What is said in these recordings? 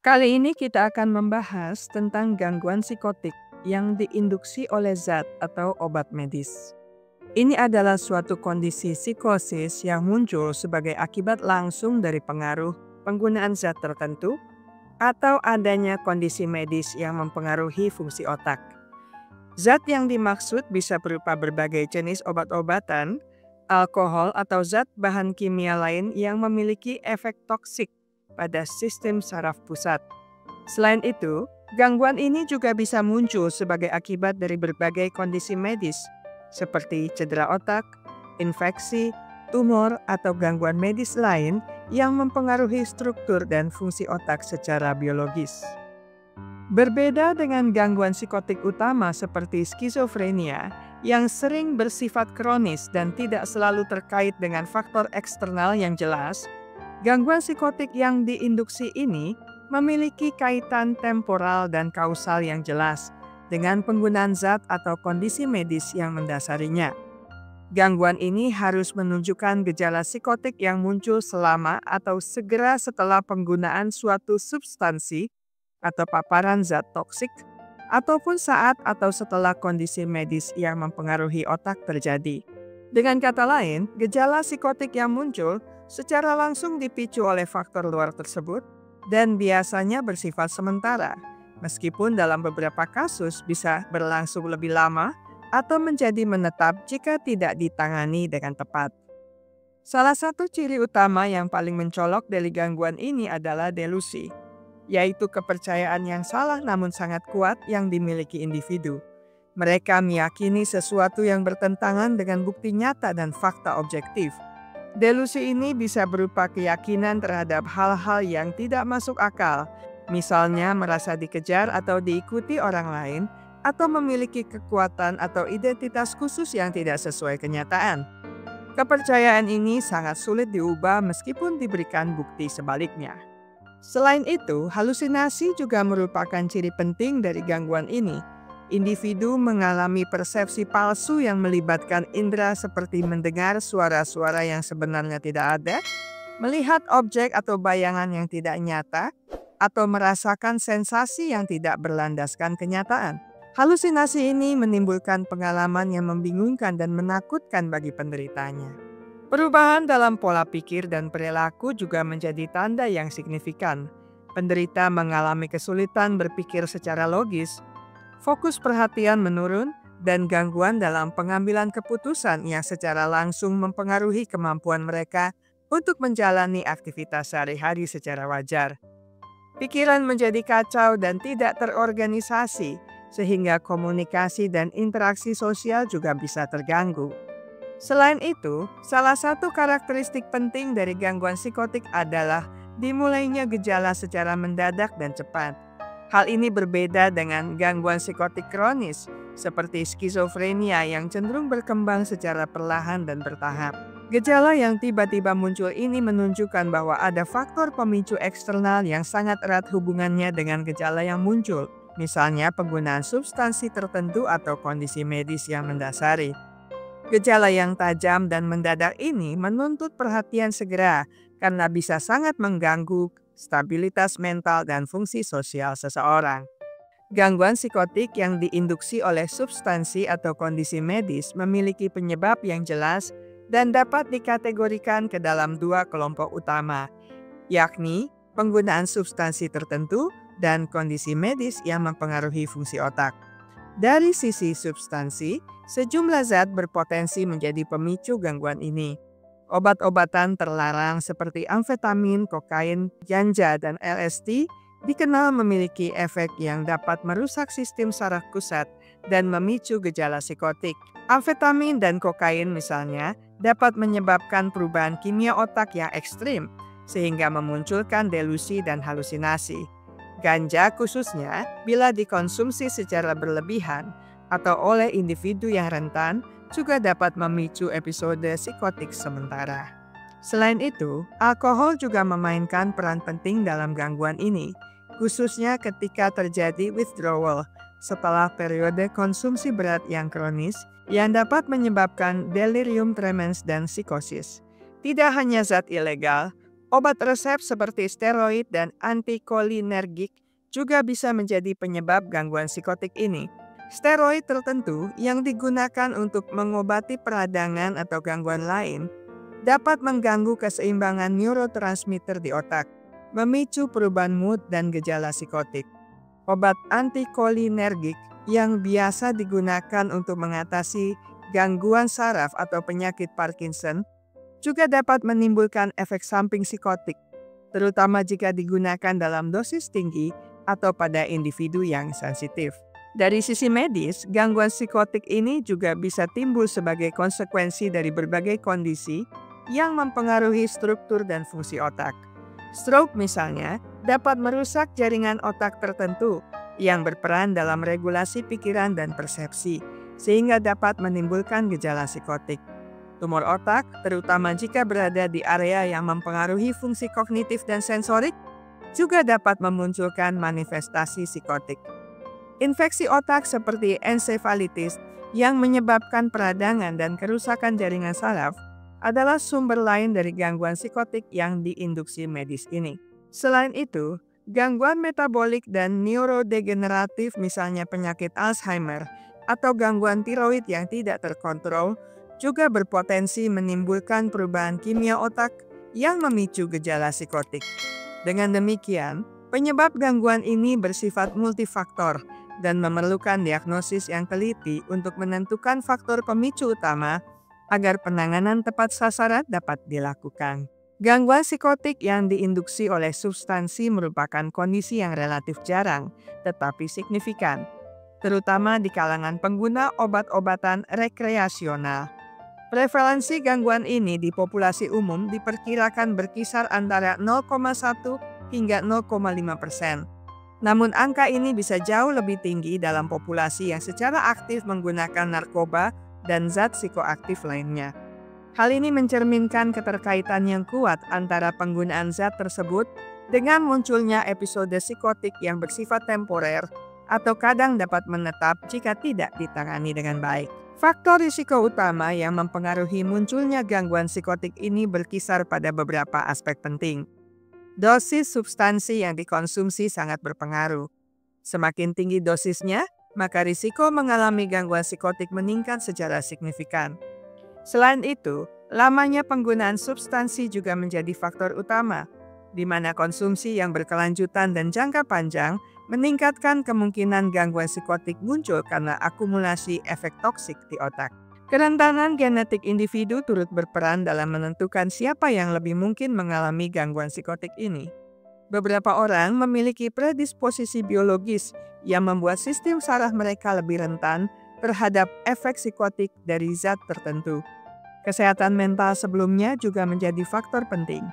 Kali ini kita akan membahas tentang gangguan psikotik yang diinduksi oleh zat atau obat medis. Ini adalah suatu kondisi psikosis yang muncul sebagai akibat langsung dari pengaruh penggunaan zat tertentu atau adanya kondisi medis yang mempengaruhi fungsi otak. Zat yang dimaksud bisa berupa berbagai jenis obat-obatan, alkohol atau zat bahan kimia lain yang memiliki efek toksik pada sistem saraf pusat. Selain itu, gangguan ini juga bisa muncul sebagai akibat dari berbagai kondisi medis, seperti cedera otak, infeksi, tumor, atau gangguan medis lain yang mempengaruhi struktur dan fungsi otak secara biologis. Berbeda dengan gangguan psikotik utama seperti skizofrenia, yang sering bersifat kronis dan tidak selalu terkait dengan faktor eksternal yang jelas, gangguan psikotik yang diinduksi ini memiliki kaitan temporal dan kausal yang jelas dengan penggunaan zat atau kondisi medis yang mendasarinya. Gangguan ini harus menunjukkan gejala psikotik yang muncul selama atau segera setelah penggunaan suatu substansi atau paparan zat toksik, ataupun saat atau setelah kondisi medis yang mempengaruhi otak terjadi. Dengan kata lain, gejala psikotik yang muncul secara langsung dipicu oleh faktor luar tersebut dan biasanya bersifat sementara, meskipun dalam beberapa kasus bisa berlangsung lebih lama atau menjadi menetap jika tidak ditangani dengan tepat. Salah satu ciri utama yang paling mencolok dari gangguan ini adalah delusi, yaitu kepercayaan yang salah namun sangat kuat yang dimiliki individu. Mereka meyakini sesuatu yang bertentangan dengan bukti nyata dan fakta objektif. Delusi ini bisa berupa keyakinan terhadap hal-hal yang tidak masuk akal, misalnya merasa dikejar atau diikuti orang lain, atau memiliki kekuatan atau identitas khusus yang tidak sesuai kenyataan. Kepercayaan ini sangat sulit diubah meskipun diberikan bukti sebaliknya. Selain itu, halusinasi juga merupakan ciri penting dari gangguan ini. Individu mengalami persepsi palsu yang melibatkan indera seperti mendengar suara-suara yang sebenarnya tidak ada, melihat objek atau bayangan yang tidak nyata, atau merasakan sensasi yang tidak berlandaskan kenyataan. Halusinasi ini menimbulkan pengalaman yang membingungkan dan menakutkan bagi penderitanya. Perubahan dalam pola pikir dan perilaku juga menjadi tanda yang signifikan. Penderita mengalami kesulitan berpikir secara logis, fokus perhatian menurun, dan gangguan dalam pengambilan keputusan yang secara langsung mempengaruhi kemampuan mereka untuk menjalani aktivitas sehari-hari secara wajar. Pikiran menjadi kacau dan tidak terorganisasi, sehingga komunikasi dan interaksi sosial juga bisa terganggu. Selain itu, salah satu karakteristik penting dari gangguan psikotik adalah dimulainya gejala secara mendadak dan cepat. Hal ini berbeda dengan gangguan psikotik kronis seperti skizofrenia yang cenderung berkembang secara perlahan dan bertahap. Gejala yang tiba-tiba muncul ini menunjukkan bahwa ada faktor pemicu eksternal yang sangat erat hubungannya dengan gejala yang muncul, misalnya penggunaan substansi tertentu atau kondisi medis yang mendasari. Gejala yang tajam dan mendadak ini menuntut perhatian segera karena bisa sangat mengganggu stabilitas mental dan fungsi sosial seseorang. Gangguan psikotik yang diinduksi oleh substansi atau kondisi medis memiliki penyebab yang jelas dan dapat dikategorikan ke dalam dua kelompok utama, yakni penggunaan substansi tertentu dan kondisi medis yang mempengaruhi fungsi otak. Dari sisi substansi, sejumlah zat berpotensi menjadi pemicu gangguan ini. Obat-obatan terlarang seperti amfetamin, kokain, ganja, dan LSD dikenal memiliki efek yang dapat merusak sistem saraf pusat dan memicu gejala psikotik. Amfetamin dan kokain misalnya dapat menyebabkan perubahan kimia otak yang ekstrim, sehingga memunculkan delusi dan halusinasi. Ganja khususnya bila dikonsumsi secara berlebihan atau oleh individu yang rentan juga dapat memicu episode psikotik sementara. Selain itu, alkohol juga memainkan peran penting dalam gangguan ini, khususnya ketika terjadi withdrawal setelah periode konsumsi berat yang kronis yang dapat menyebabkan delirium tremens dan psikosis. Tidak hanya zat ilegal, Obat resep seperti steroid dan antikolinergik juga bisa menjadi penyebab gangguan psikotik ini. Steroid tertentu yang digunakan untuk mengobati peradangan atau gangguan lain dapat mengganggu keseimbangan neurotransmitter di otak, memicu perubahan mood dan gejala psikotik. Obat antikolinergik yang biasa digunakan untuk mengatasi gangguan saraf atau penyakit Parkinson juga dapat menimbulkan efek samping psikotik, terutama jika digunakan dalam dosis tinggi atau pada individu yang sensitif. Dari sisi medis, gangguan psikotik ini juga bisa timbul sebagai konsekuensi dari berbagai kondisi yang mempengaruhi struktur dan fungsi otak. Stroke misalnya dapat merusak jaringan otak tertentu yang berperan dalam regulasi pikiran dan persepsi, sehingga dapat menimbulkan gejala psikotik. Tumor otak, terutama jika berada di area yang mempengaruhi fungsi kognitif dan sensorik, juga dapat memunculkan manifestasi psikotik. Infeksi otak seperti ensefalitis yang menyebabkan peradangan dan kerusakan jaringan saraf adalah sumber lain dari gangguan psikotik yang diinduksi medis ini. Selain itu, gangguan metabolik dan neurodegeneratif misalnya penyakit Alzheimer atau gangguan tiroid yang tidak terkontrol juga berpotensi menimbulkan perubahan kimia otak yang memicu gejala psikotik. Dengan demikian, penyebab gangguan ini bersifat multifaktor dan memerlukan diagnosis yang teliti untuk menentukan faktor pemicu utama agar penanganan tepat sasaran dapat dilakukan. Gangguan psikotik yang diinduksi oleh substansi merupakan kondisi yang relatif jarang, tetapi signifikan, terutama di kalangan pengguna obat-obatan rekreasional. Prevalensi gangguan ini di populasi umum diperkirakan berkisar antara 0,1 hingga 0,5%. Namun angka ini bisa jauh lebih tinggi dalam populasi yang secara aktif menggunakan narkoba dan zat psikoaktif lainnya. Hal ini mencerminkan keterkaitan yang kuat antara penggunaan zat tersebut dengan munculnya episode psikotik yang bersifat temporer atau kadang dapat menetap jika tidak ditangani dengan baik. Faktor risiko utama yang mempengaruhi munculnya gangguan psikotik ini berkisar pada beberapa aspek penting. Dosis substansi yang dikonsumsi sangat berpengaruh. Semakin tinggi dosisnya, maka risiko mengalami gangguan psikotik meningkat secara signifikan. Selain itu, lamanya penggunaan substansi juga menjadi faktor utama, di mana konsumsi yang berkelanjutan dan jangka panjang meningkatkan kemungkinan gangguan psikotik muncul karena akumulasi efek toksik di otak. Kerentanan genetik individu turut berperan dalam menentukan siapa yang lebih mungkin mengalami gangguan psikotik ini. Beberapa orang memiliki predisposisi biologis yang membuat sistem saraf mereka lebih rentan terhadap efek psikotik dari zat tertentu. Kesehatan mental sebelumnya juga menjadi faktor penting.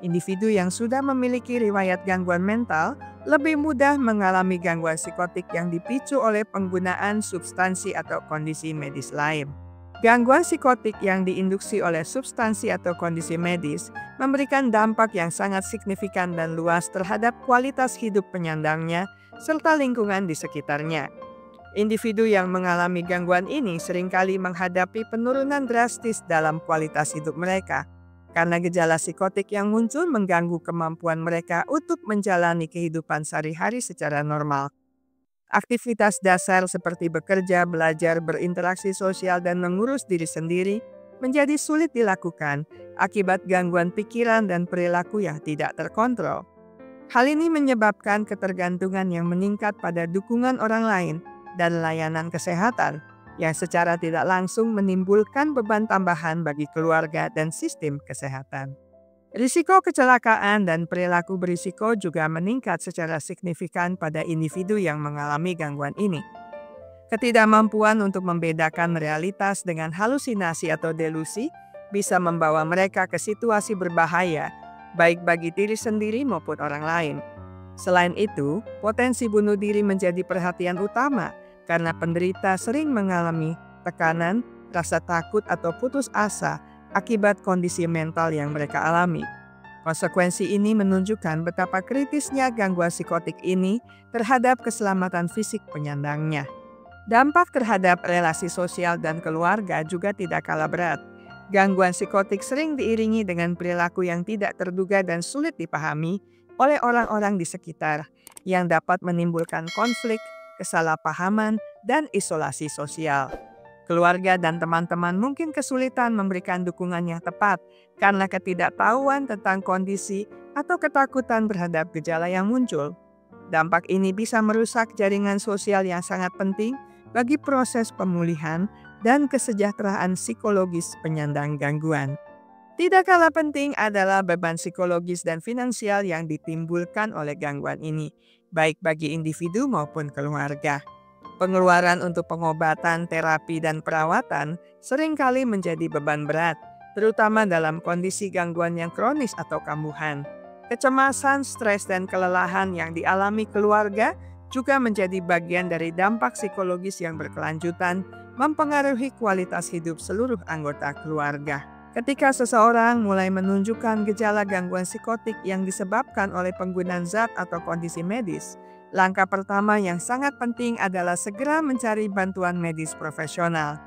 Individu yang sudah memiliki riwayat gangguan mental lebih mudah mengalami gangguan psikotik yang dipicu oleh penggunaan substansi atau kondisi medis lain. Gangguan psikotik yang diinduksi oleh substansi atau kondisi medis memberikan dampak yang sangat signifikan dan luas terhadap kualitas hidup penyandangnya serta lingkungan di sekitarnya. Individu yang mengalami gangguan ini seringkali menghadapi penurunan drastis dalam kualitas hidup mereka, karena gejala psikotik yang muncul mengganggu kemampuan mereka untuk menjalani kehidupan sehari-hari secara normal. Aktivitas dasar seperti bekerja, belajar, berinteraksi sosial, dan mengurus diri sendiri menjadi sulit dilakukan akibat gangguan pikiran dan perilaku yang tidak terkontrol. Hal ini menyebabkan ketergantungan yang meningkat pada dukungan orang lain dan layanan kesehatan, yang secara tidak langsung menimbulkan beban tambahan bagi keluarga dan sistem kesehatan. Risiko kecelakaan dan perilaku berisiko juga meningkat secara signifikan pada individu yang mengalami gangguan ini. Ketidakmampuan untuk membedakan realitas dengan halusinasi atau delusi bisa membawa mereka ke situasi berbahaya, baik bagi diri sendiri maupun orang lain. Selain itu, potensi bunuh diri menjadi perhatian utama karena penderita sering mengalami tekanan, rasa takut atau putus asa akibat kondisi mental yang mereka alami. Konsekuensi ini menunjukkan betapa kritisnya gangguan psikotik ini terhadap keselamatan fisik penyandangnya. Dampak terhadap relasi sosial dan keluarga juga tidak kalah berat. Gangguan psikotik sering diiringi dengan perilaku yang tidak terduga dan sulit dipahami oleh orang-orang di sekitar, yang dapat menimbulkan konflik, kesalahpahaman, dan isolasi sosial. Keluarga dan teman-teman mungkin kesulitan memberikan dukungan yang tepat karena ketidaktahuan tentang kondisi atau ketakutan terhadap gejala yang muncul. Dampak ini bisa merusak jaringan sosial yang sangat penting bagi proses pemulihan dan kesejahteraan psikologis penyandang gangguan. Tidak kalah penting adalah beban psikologis dan finansial yang ditimbulkan oleh gangguan ini, baik bagi individu maupun keluarga. Pengeluaran untuk pengobatan, terapi, dan perawatan seringkali menjadi beban berat, terutama dalam kondisi gangguan yang kronis atau kambuhan. Kecemasan, stres, dan kelelahan yang dialami keluarga juga menjadi bagian dari dampak psikologis yang berkelanjutan, mempengaruhi kualitas hidup seluruh anggota keluarga. Ketika seseorang mulai menunjukkan gejala gangguan psikotik yang disebabkan oleh penggunaan zat atau kondisi medis, langkah pertama yang sangat penting adalah segera mencari bantuan medis profesional.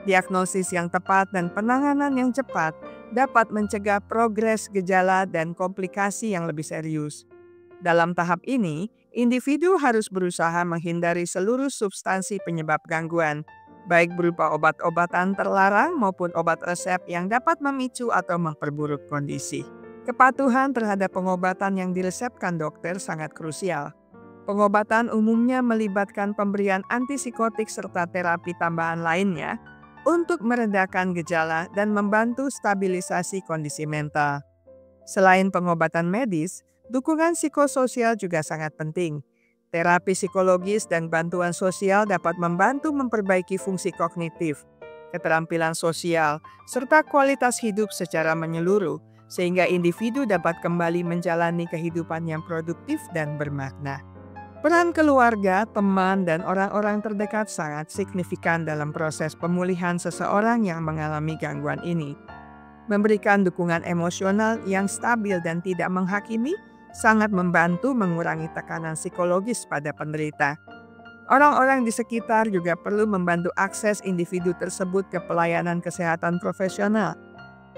Diagnosis yang tepat dan penanganan yang cepat dapat mencegah progres gejala dan komplikasi yang lebih serius. Dalam tahap ini, individu harus berusaha menghindari seluruh substansi penyebab gangguan, baik berupa obat-obatan terlarang maupun obat resep yang dapat memicu atau memperburuk kondisi. Kepatuhan terhadap pengobatan yang diresepkan dokter sangat krusial. Pengobatan umumnya melibatkan pemberian antipsikotik serta terapi tambahan lainnya untuk meredakan gejala dan membantu stabilisasi kondisi mental. Selain pengobatan medis, dukungan psikososial juga sangat penting. Terapi psikologis dan bantuan sosial dapat membantu memperbaiki fungsi kognitif, keterampilan sosial, serta kualitas hidup secara menyeluruh, sehingga individu dapat kembali menjalani kehidupan yang produktif dan bermakna. Peran keluarga, teman, dan orang-orang terdekat sangat signifikan dalam proses pemulihan seseorang yang mengalami gangguan ini. Memberikan dukungan emosional yang stabil dan tidak menghakimi sangat membantu mengurangi tekanan psikologis pada penderita. Orang-orang di sekitar juga perlu membantu akses individu tersebut ke pelayanan kesehatan profesional,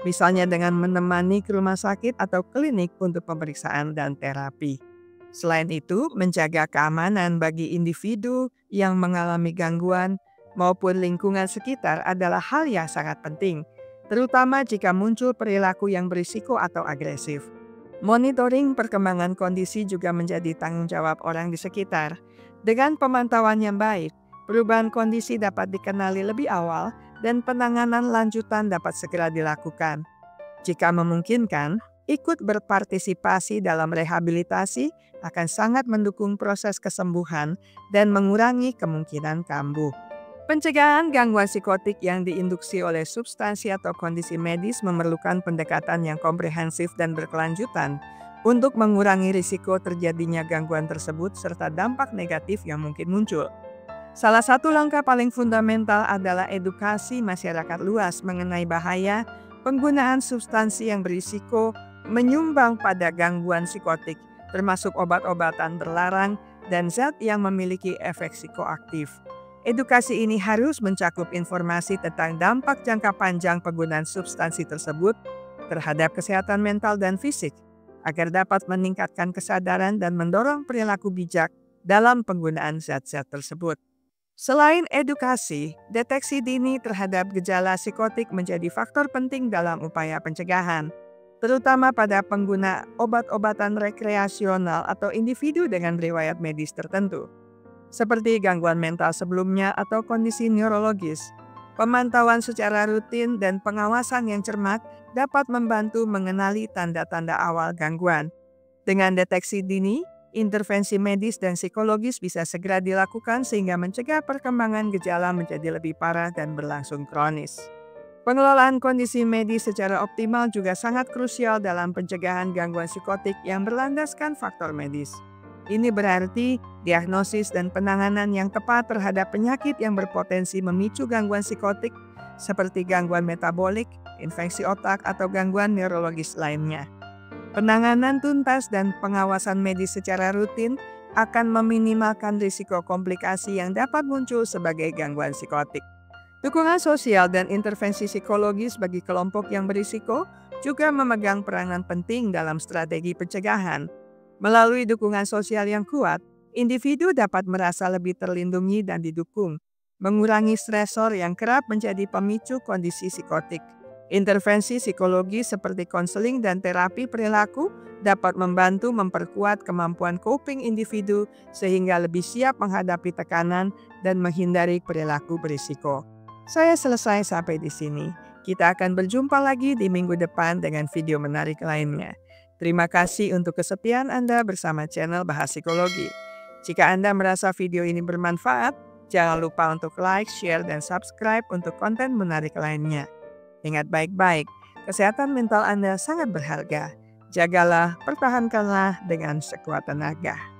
misalnya dengan menemani ke rumah sakit atau klinik untuk pemeriksaan dan terapi. Selain itu, menjaga keamanan bagi individu yang mengalami gangguan maupun lingkungan sekitar adalah hal yang sangat penting, terutama jika muncul perilaku yang berisiko atau agresif. Monitoring perkembangan kondisi juga menjadi tanggung jawab orang di sekitar. Dengan pemantauan yang baik, perubahan kondisi dapat dikenali lebih awal dan penanganan lanjutan dapat segera dilakukan. Jika memungkinkan, ikut berpartisipasi dalam rehabilitasi akan sangat mendukung proses kesembuhan dan mengurangi kemungkinan kambuh. Pencegahan gangguan psikotik yang diinduksi oleh substansi atau kondisi medis memerlukan pendekatan yang komprehensif dan berkelanjutan untuk mengurangi risiko terjadinya gangguan tersebut serta dampak negatif yang mungkin muncul. Salah satu langkah paling fundamental adalah edukasi masyarakat luas mengenai bahaya penggunaan substansi yang berisiko menyumbang pada gangguan psikotik, termasuk obat-obatan terlarang dan zat yang memiliki efek psikoaktif. Edukasi ini harus mencakup informasi tentang dampak jangka panjang penggunaan substansi tersebut terhadap kesehatan mental dan fisik, agar dapat meningkatkan kesadaran dan mendorong perilaku bijak dalam penggunaan zat-zat tersebut. Selain edukasi, deteksi dini terhadap gejala psikotik menjadi faktor penting dalam upaya pencegahan, terutama pada pengguna obat-obatan rekreasional atau individu dengan riwayat medis tertentu, seperti gangguan mental sebelumnya atau kondisi neurologis. Pemantauan secara rutin dan pengawasan yang cermat dapat membantu mengenali tanda-tanda awal gangguan. Dengan deteksi dini, intervensi medis dan psikologis bisa segera dilakukan sehingga mencegah perkembangan gejala menjadi lebih parah dan berlangsung kronis. Pengelolaan kondisi medis secara optimal juga sangat krusial dalam pencegahan gangguan psikotik yang berlandaskan faktor medis. Ini berarti diagnosis dan penanganan yang tepat terhadap penyakit yang berpotensi memicu gangguan psikotik seperti gangguan metabolik, infeksi otak, atau gangguan neurologis lainnya. Penanganan tuntas dan pengawasan medis secara rutin akan meminimalkan risiko komplikasi yang dapat muncul sebagai gangguan psikotik. Dukungan sosial dan intervensi psikologis bagi kelompok yang berisiko juga memegang peranan penting dalam strategi pencegahan. Melalui dukungan sosial yang kuat, individu dapat merasa lebih terlindungi dan didukung, mengurangi stresor yang kerap menjadi pemicu kondisi psikotik. Intervensi psikologi seperti konseling dan terapi perilaku dapat membantu memperkuat kemampuan coping individu sehingga lebih siap menghadapi tekanan dan menghindari perilaku berisiko. Saya selesai sampai di sini. Kita akan berjumpa lagi di minggu depan dengan video menarik lainnya. Terima kasih untuk kesetiaan Anda bersama channel Bahas Psikologi. Jika Anda merasa video ini bermanfaat, jangan lupa untuk like, share, dan subscribe untuk konten menarik lainnya. Ingat baik-baik, kesehatan mental Anda sangat berharga. Jagalah, pertahankanlah dengan sekuat tenaga.